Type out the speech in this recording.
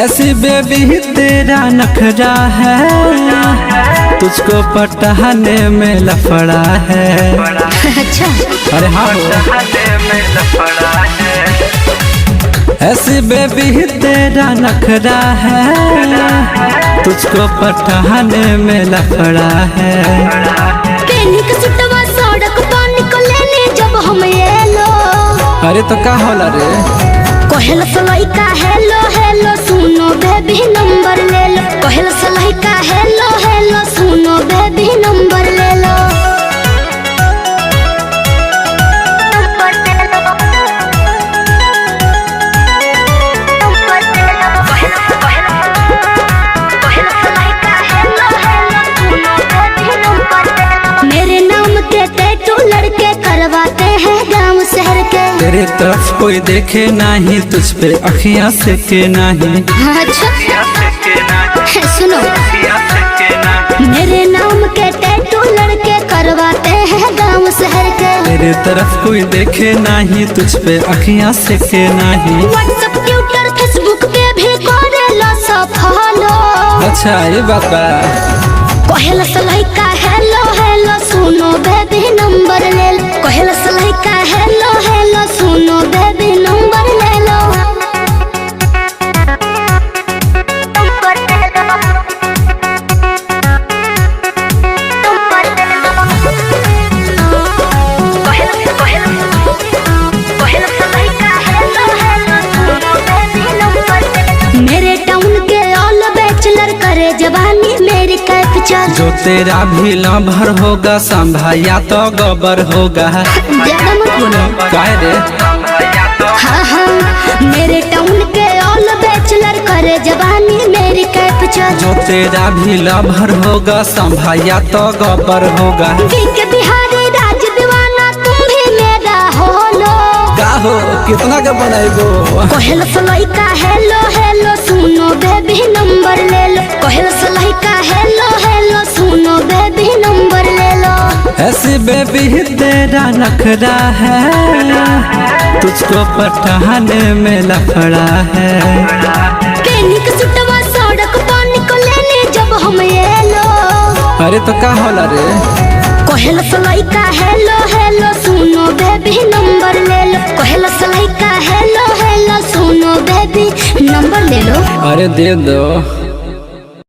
ऐसी बेबी तेरा नखरा है, तुझको पटाने में लफड़ा है। अच्छा अरे हाँ ऐसी बेबी तेरा नखरा है, तुझको पटाने में लफड़ा है। सड़क पर निकले जब हम ये लो, अरे तो का होला रे कहल सलाई का हेलो हेलो सुनो बेबी नंबर ले लो। कहल सलाई का हेलो हेलो सुनो बेबी नंबर ले लो। मेरे नाम के टैटू लड़के करवाते हैं गांव शहर के। तेरे तरफ कोई देखे नहीं, तुझ पे अखियां से के नहीं। अच्छा सुनो, मेरे नाम के टैटू लड़के करवाते हैं गांव शहर के। तेरे तरफ कोई देखे नहीं, तुझ पे अखियां से के नहीं। व्हाट्सएप ट्विटर फेसबुक पे भी करेला सब फॉलो। अच्छा ये बात बा। कहल सलाई का हेलो हेलो सुनो बेबी नंबर ले लो। कहल सलाई का हेलो हेलो सुनो बेबी नंबर ले लो। मेरे टाउन के ऑल बैचलर करे जवानी मेरी कैप्चर। जो तेरा भी लाभर होगा संभाया तो गबर होगा। ज्यादा मत बोलो। काहे रे हाँ हाँ मेरे टाउन के ऑल बैचलर करे जवानी मेरी कैप्चर। जो तेरा भी लाभर होगा संभाया तो गबर होगा। के बिहारी राज दीवाना तुम भी मेरा हो लो। का हो कितना का बनाएगो। कहल सलाई का हेलो हेलो सुनो बेबी नंबर ले लो। कहल सलाई का हेलो हेलो सुनो बेबी नंबर ले लो। ऐसी बेबी तेरा नखरा है, तुझको पटाने में लफड़ा है। केनिक सुटवा सड़क पर निकले जब हम ये लो। अरे तो का होला रे कहल सलाई का हेलो हेलो सुनो बेबी नंबर ले लो। कहल सलाई का हेलो हेलो सुनो बेबी नंबर ले लो। अरे दे दो।